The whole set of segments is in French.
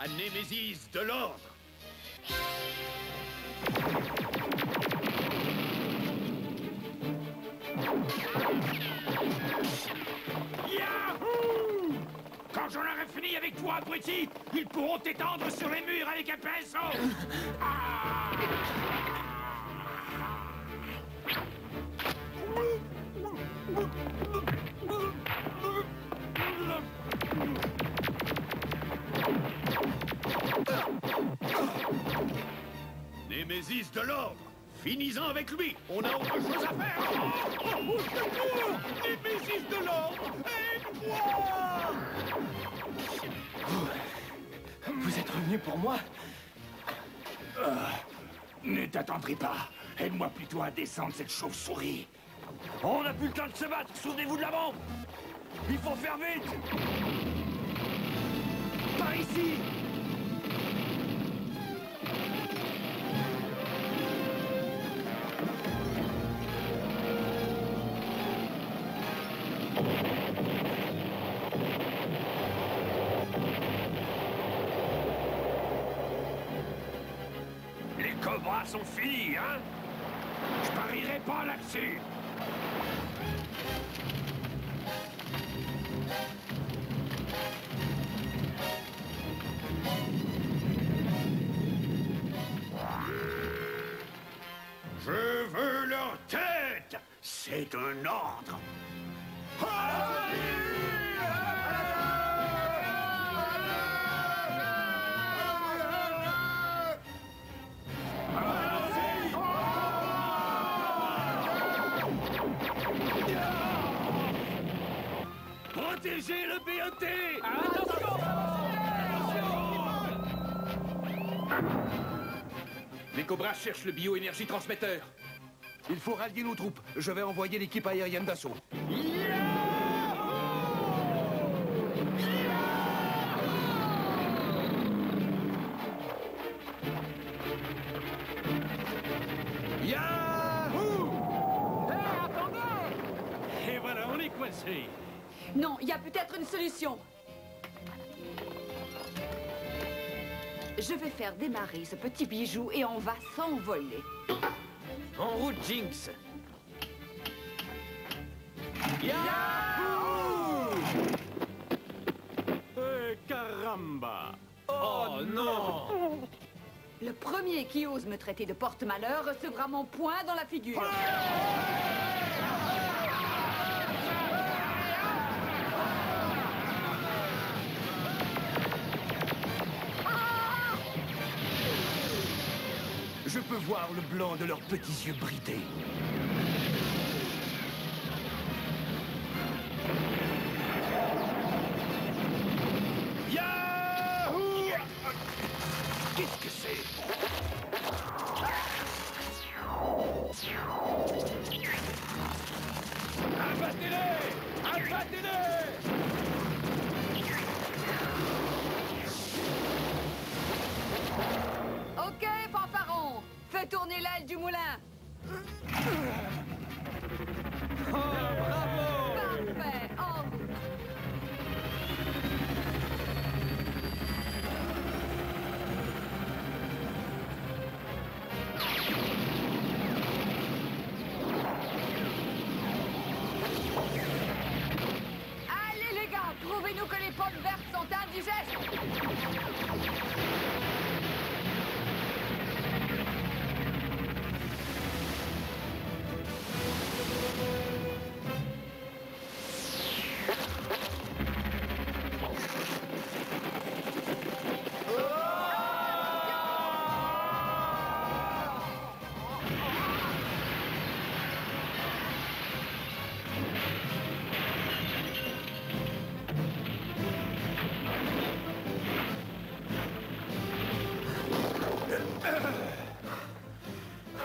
la némésis de l'ordre. Yahoo! Quand j'en aurai fini avec toi, abruti, ils pourront t'étendre sur les murs avec un pinceau. Ah! Némésis de l'ordre, finis-en avec lui, on a autre chose à faire. Oh, au secours! Némésis de l'ordre, aide-moi! Vous êtes revenu pour moi? Ne t'attendris pas, aide-moi plutôt à descendre cette chauve-souris. On n'a plus le temps de se battre, souvenez-vous de la bombe! Il faut faire vite! Par ici! Les cobras sont finis, hein? Je parierai pas là-dessus. Je veux leur tête. C'est un ordre. Protégez le BET! Les Cobras cherchent le bioénergie transmetteur. Il faut rallier nos troupes. Je vais envoyer l'équipe aérienne d'assaut. Yahoo! Et voilà, on est coincé. Non, il y a peut-être une solution. Je vais faire démarrer ce petit bijou et on va s'envoler. En route, Jinx! Caramba. Oh non! Le premier qui ose me traiter de porte-malheur recevra mon poing dans la figure. Je peux voir le blanc de leurs petits yeux bridés. Yahoo! Qu'est-ce que c'est? Abattez-les! Abattez-les! Ok, fanfaron, fais tourner l'aile du moulin. Parfait, en route. Allez les gars, prouvez-nous que les pommes vertes sont indigestes.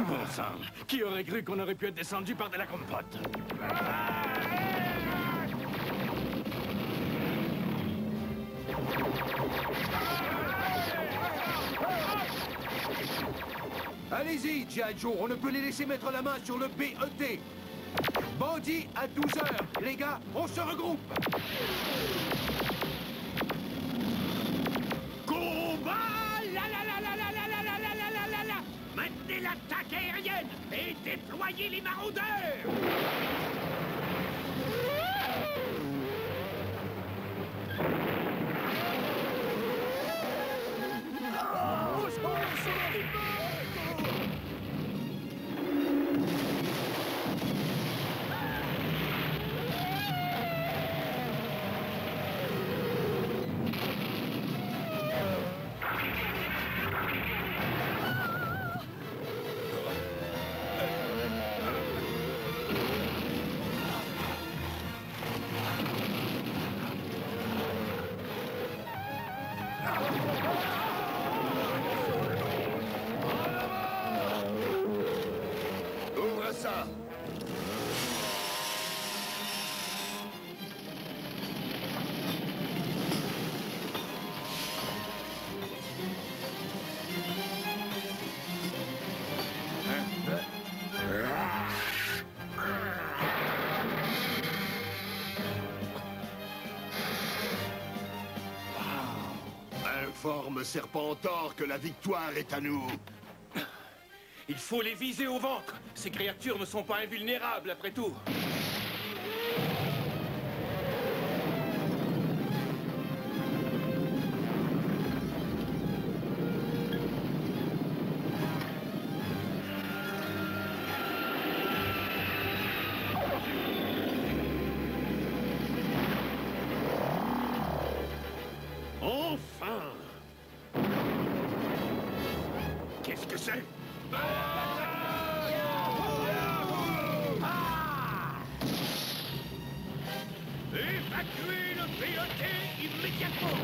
Bon sang, qui aurait cru qu'on aurait pu être descendu par de la compote? Allez-y, G.I. Joe, on ne peut les laisser mettre la main sur le BET. Bandit à 12 heures. Les gars, on se regroupe. Combat! l'attaque aérienne et déployez les maraudeurs! Ouvre ça! Informe Serpentor que la victoire est à nous. Il faut les viser au ventre. Ces créatures ne sont pas invulnérables, après tout. Enfin! Qu'est-ce que c'est? Évacuez le BOT immédiatement!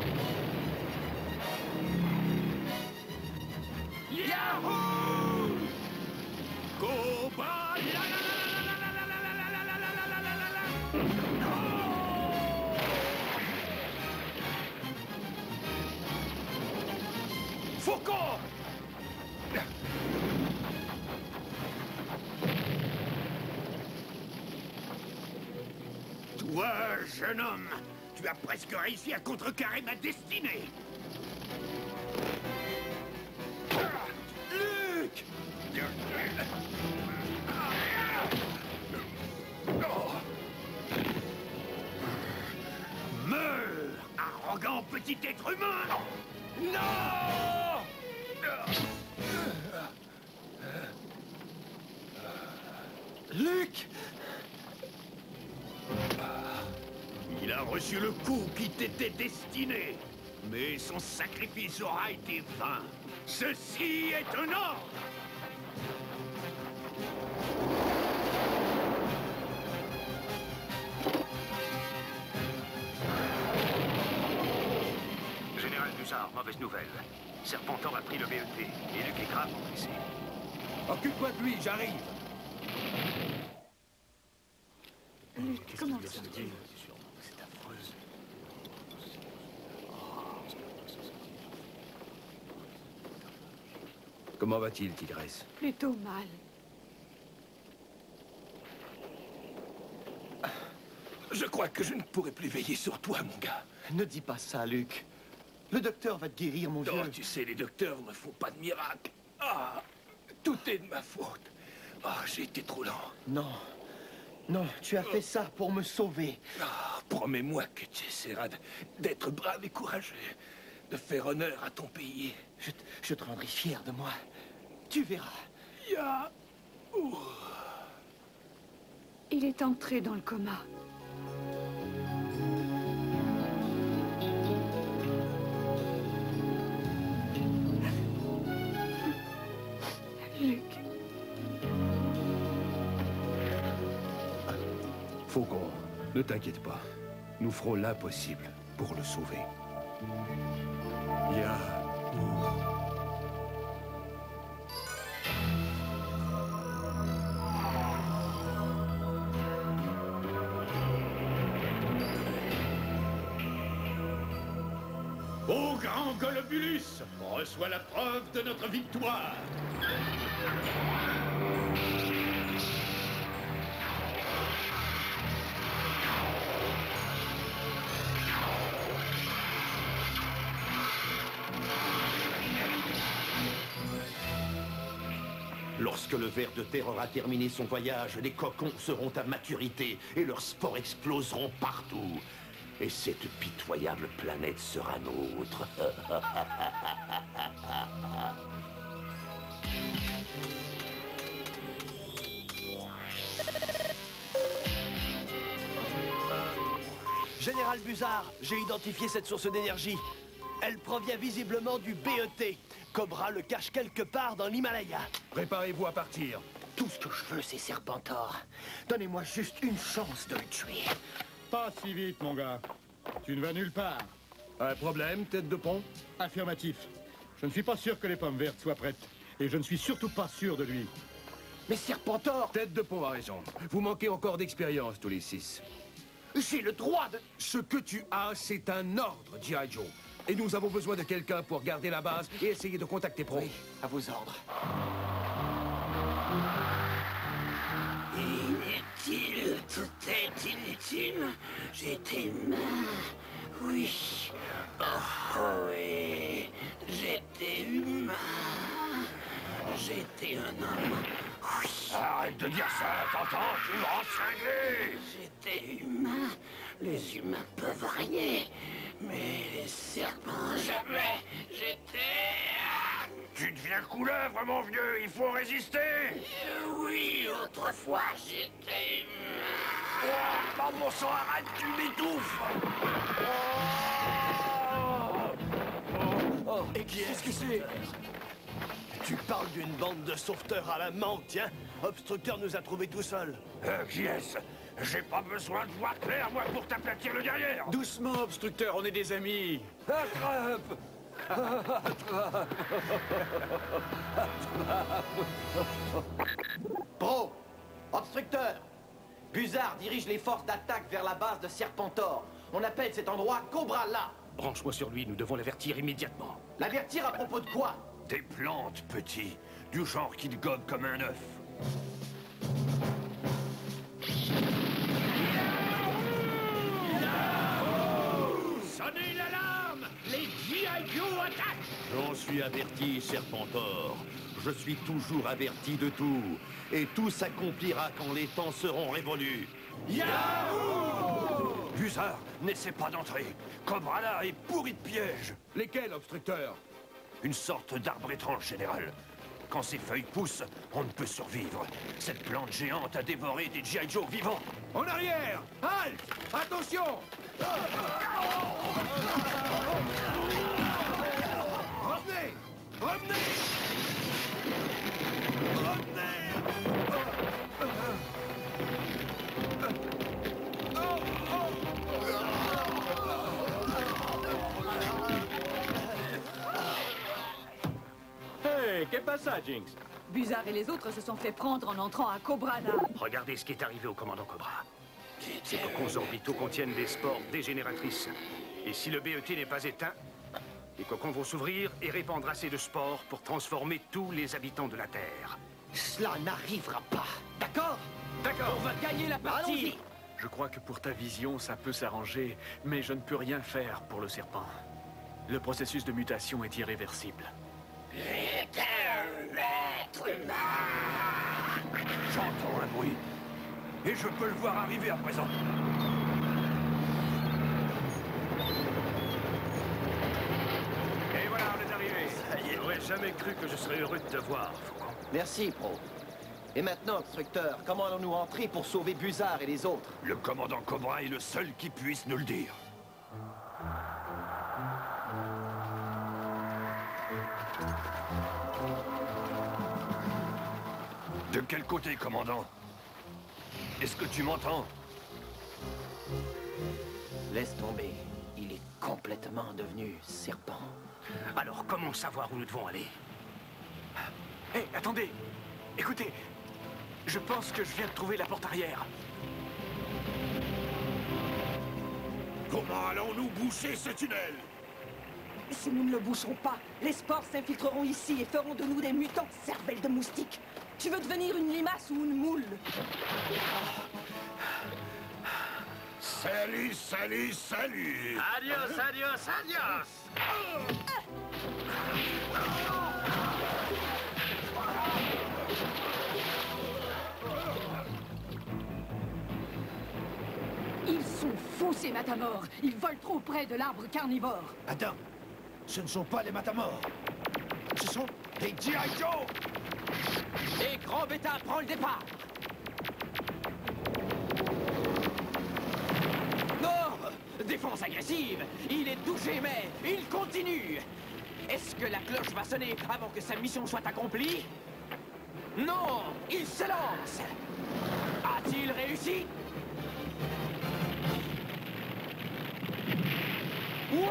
Yahoo! Combat! La la la la la la la la la la la la la la la! Faucon! Toi, jeune homme, tu as presque réussi à contrecarrer ma destinée. Luc! Meurs, arrogant petit être humain! Non! Luc! Il a reçu le coup qui t'était destiné, mais son sacrifice aura été vain. Ceci est un ordre! Général Dussard, mauvaise nouvelle. Serpentor a pris le BET, et Luc est gravement blessé. Occupe-toi de lui, j'arrive. Luc, comment ça? C'est affreux. Comment va-t-il, Tigresse? Plutôt mal. Je crois que je ne pourrai plus veiller sur toi, mon gars. Ne dis pas ça, Luc. Le docteur va te guérir, mon Oh, vieux. tu sais, les docteurs ne font pas de miracle. Ah, tout est de ma faute. Ah, j'ai été trop lent. Non. Non, tu as fait ça pour me sauver. Ah, promets-moi que tu essaieras d'être brave et courageux, de faire honneur à ton pays. Je te rendrai fier de moi. Tu verras. Il est entré dans le coma. Luc. Faucon, ne t'inquiète pas. Nous ferons l'impossible pour le sauver. Ô grand Golobulus, reçois la preuve de notre victoire. Lorsque le ver de terre aura terminé son voyage, les cocons seront à maturité et leurs spores exploseront partout. Et cette pitoyable planète sera nôtre. Général Buzard, j'ai identifié cette source d'énergie. Elle provient visiblement du BET. Cobra le cache quelque part dans l'Himalaya. Préparez-vous à partir. Tout ce que je veux, c'est Serpentor. Donnez-moi juste une chance de le tuer. Pas si vite, mon gars. Tu ne vas nulle part. Un problème, tête de pont? Affirmatif. Je ne suis pas sûr que les pommes vertes soient prêtes. Et je ne suis surtout pas sûr de lui. Mais Serpentor! Tête de pont a raison. Vous manquez encore d'expérience, tous les 6. J'ai le droit de... Ce que tu as, c'est un ordre, G.I. Joe. Et nous avons besoin de quelqu'un pour garder la base et essayer de contacter Pro. Oui, à vos ordres. Inutile, tout est inutile. J'étais humain, oui. Oh oui, j'étais humain. J'étais un homme, oui. Arrête de dire ça, t'entends? Tu me rends cinglé! J'étais humain. Les humains peuvent régner, mais les serpents jamais. J'étais... Tu deviens couleuvre, mon vieux, il faut résister! Oui, autrefois, j'étais humain. Oh, bon sang, arrête, tu m'étouffes! Oh, et qu'est-ce que c'est? Tu parles d'une bande de sauveteurs à la menthe, tiens. Obstructeur nous a trouvés tout seuls. Qui est-ce? J'ai pas besoin de voir clair, moi, pour t'aplatir le derrière! Doucement, Obstructeur, on est des amis. Attrape! Pro! Obstructeur! Buzard dirige les forces d'attaque vers la base de Serpentor. On appelle cet endroit Cobra là. Branche-moi sur lui, nous devons l'avertir immédiatement. L'avertir à propos de quoi? Des plantes, petit. Du genre qui te gobe comme un œuf. Sonnez l'alarme! Les G.I. Joe attaquent! J'en suis averti, Serpentor. Je suis toujours averti de tout. Et tout s'accomplira quand les temps seront révolus. Buzard, n'essaie pas d'entrer. Cobra là est pourri de pièges. Lesquels, Obstructeur? Une sorte d'arbre étrange, général. Quand ses feuilles poussent, on ne peut survivre. Cette plante géante a dévoré des G.I. Joe vivants. En arrière! Halte! Attention! Revenez! Revenez! Hey, qu'est ça, Jinx? Buzard et les autres se sont fait prendre en entrant à Cobrana. Regardez ce qui est arrivé au commandant Cobra. Ces cocons orbitaux contiennent des spores dégénératrices. Et si le BET n'est pas éteint, les cocons vont s'ouvrir et répandre assez de spores pour transformer tous les habitants de la Terre. Cela n'arrivera pas. D'accord? D'accord. On va gagner la partie. Allons-y. Je crois que pour ta vision, ça peut s'arranger, mais je ne peux rien faire pour le serpent. Le processus de mutation est irréversible. J'étais un être humain. J'entends un bruit. Et je peux le voir arriver à présent. Et voilà, on est arrivé. J'aurais jamais cru que je serais heureux de te voir, Faucon. Merci, Pro. Et maintenant, Obstructeur, comment allons-nous entrer pour sauver Buzard et les autres? Le commandant Cobra est le seul qui puisse nous le dire. De quel côté, commandant? Est-ce que tu m'entends? Laisse tomber. Il est complètement devenu serpent. Alors, comment savoir où nous devons aller? Hé, attendez! Écoutez, je pense que je viens de trouver la porte arrière. Comment allons-nous boucher ce tunnel? Si nous ne le boucherons pas, les spores s'infiltreront ici et feront de nous des mutants cervelles de moustiques. Tu veux devenir une limace ou une moule? Salut, salut, salut! Adios, adios, adios! ces matamores. Ils volent trop près de l'arbre carnivore. Attends, ce ne sont pas les matamores. Ce sont des G.I. Joe. Et Grand Bêta prend le départ. Non! Défense agressive. Il est touché, mais il continue. Est-ce que la cloche va sonner avant que sa mission soit accomplie? Non! Il se lance! A-t-il réussi? Ouais!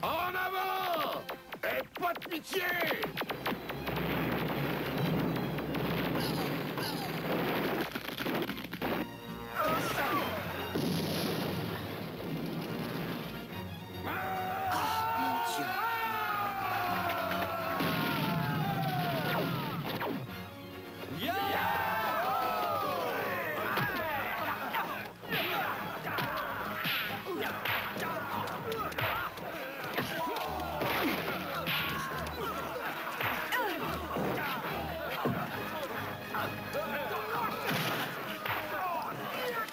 En avant! Et pas de pitié!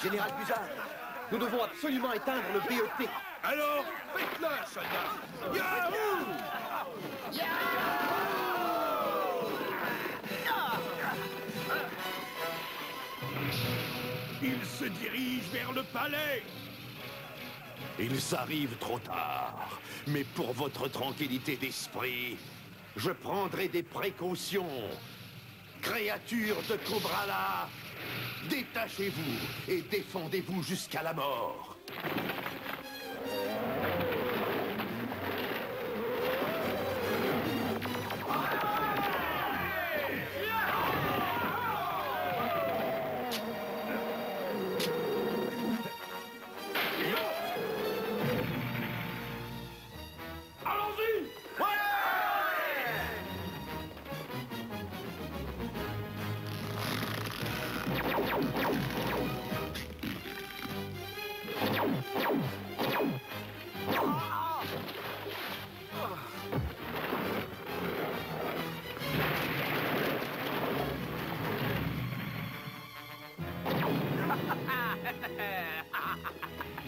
Général Buzard, nous devons absolument éteindre le BET. Alors, faites-le, soldat! Yahoo! Il se dirige vers le palais! Ils arrivent trop tard. Mais pour votre tranquillité d'esprit, je prendrai des précautions. Créatures de Cobrala, détachez-vous et défendez-vous jusqu'à la mort. Allons-y!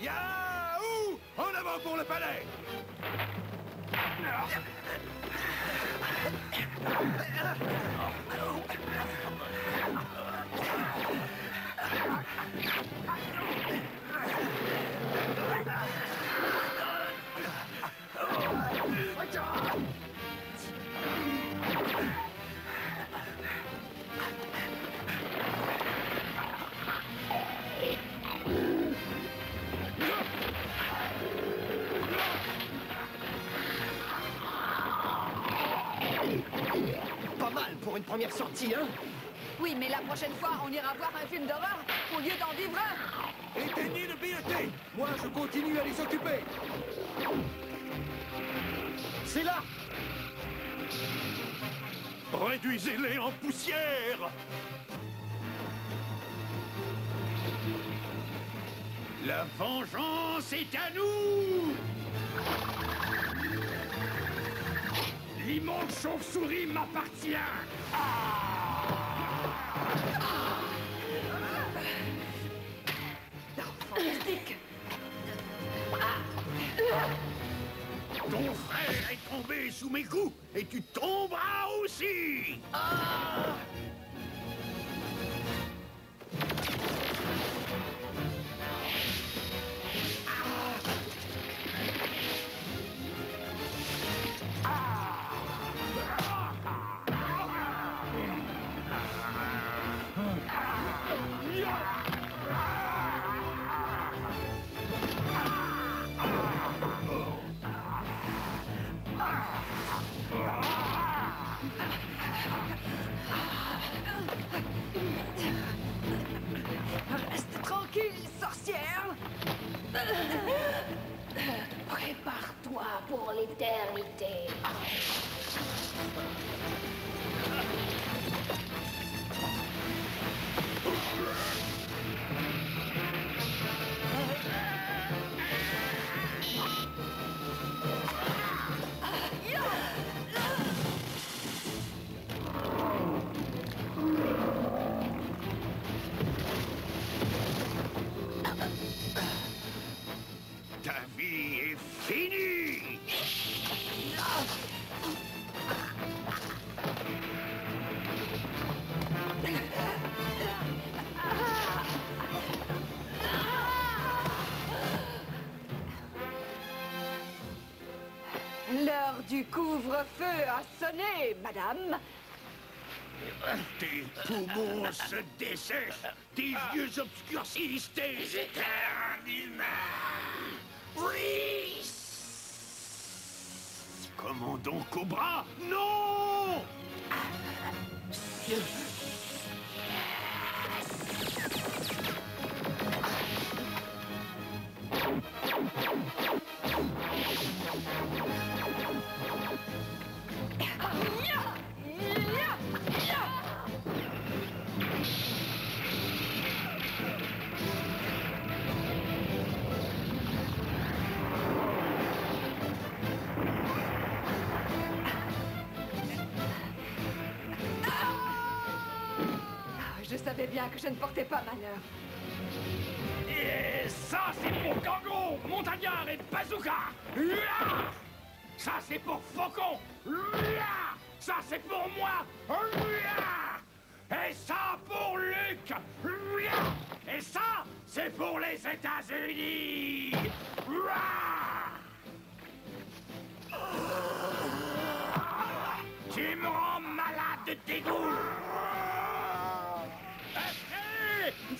Yahoo! En avant pour le palais! Pas mal pour une première sortie, hein? Oui, mais la prochaine fois, on ira voir un film d'horreur au lieu d'en vivre un. Éteignez le BET. Moi, je continue à les occuper. C'est là! Réduisez-les en poussière! La vengeance est à nous! L'immonde chauve-souris m'appartient! Fantastique. Ton frère est tombé sous mes coups, et tu tomberas aussi! Reste tranquille, sorcière. Prépare-toi pour l'éternité. du couvre-feu a sonné, madame. Tes poumons se dessèchent, tes yeux obscurcissent, j'étais un humain. Oui. Commandant Cobra, non! Je savais bien que je ne portais pas malheur. Et ça, c'est pour Kango, Montagnard et Bazooka. Ouah. Ça, c'est pour Faucon. Ouah. Ça, c'est pour moi. Ouah. Et ça, pour Luc. Ouah. Et ça, c'est pour les États-Unis. Ouah. Tu me rends malade de dégoût.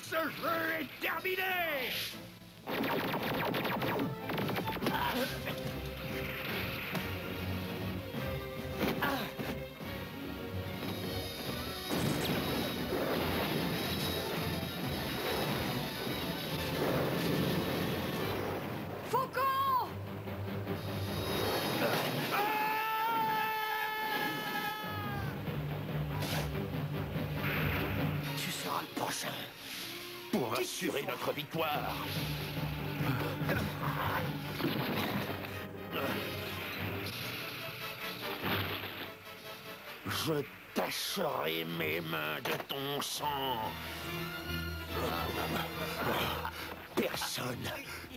Ce jeu est terminé! Faucon! Tu seras le prochain. Pour assurer notre victoire. Je tacherai mes mains de ton sang.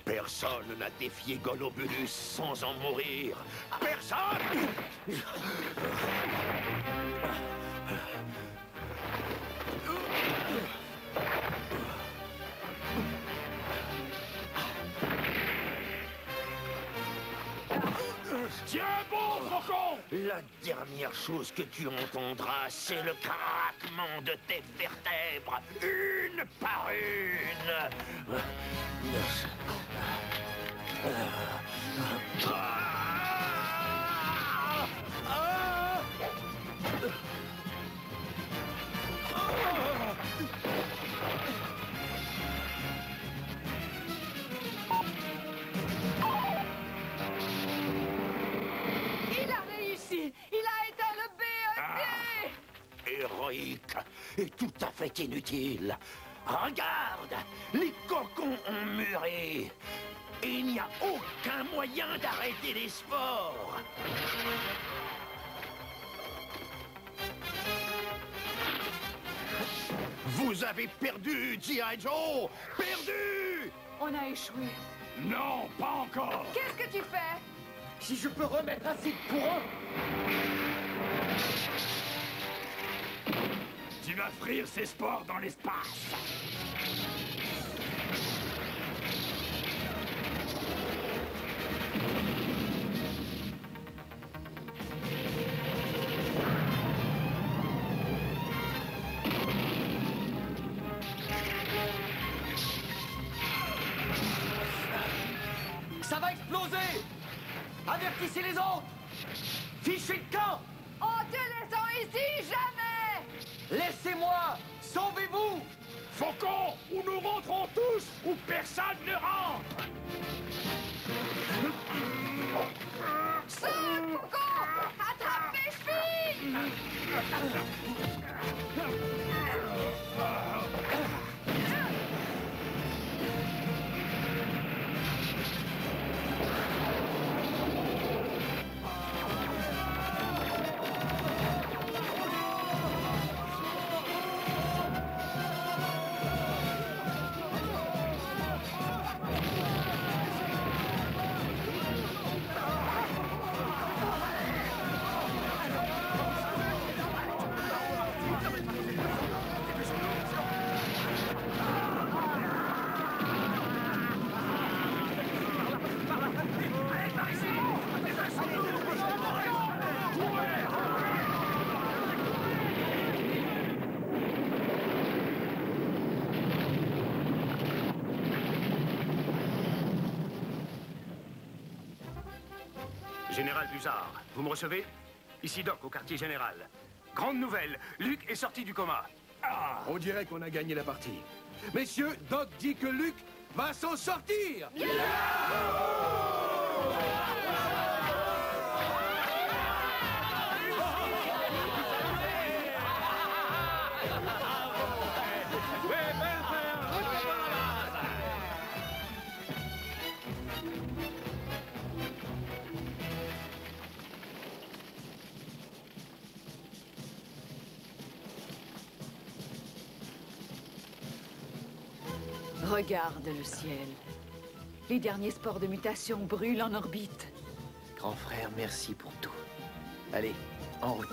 Personne n'a défié Golobulus sans en mourir. Personne! Tiens bon, Faucon! La dernière chose que tu entendras, c'est le craquement de tes vertèbres, une par une. Il a réussi! Il a éteint le BET! Héroïque et tout à fait inutile. Regarde, les cocons ont mûri. Il n'y a aucun moyen d'arrêter les spores. Vous avez perdu, G.I. Joe! Perdu! On a échoué. Non, pas encore! Qu'est-ce que tu fais? Si je peux remettre un site pour eux, Tu vas frire ces spores dans l'espace! ça va exploser! Avertissez les autres! Fichez le camp! En te laissant ici, jamais! Laissez-moi! Sauvez-vous! Faucon, ou nous rentrons tous, ou personne ne rentre! Saute, Faucon! Attrape mes filles! Général Buzard, vous me recevez? Ici Doc, au quartier général. Grande nouvelle, Luke est sorti du coma. Ah, on dirait qu'on a gagné la partie. Messieurs, Doc dit que Luke va s'en sortir. Regarde le ciel. Les derniers spores de mutation brûlent en orbite. Grand frère, merci pour tout. Allez, en route.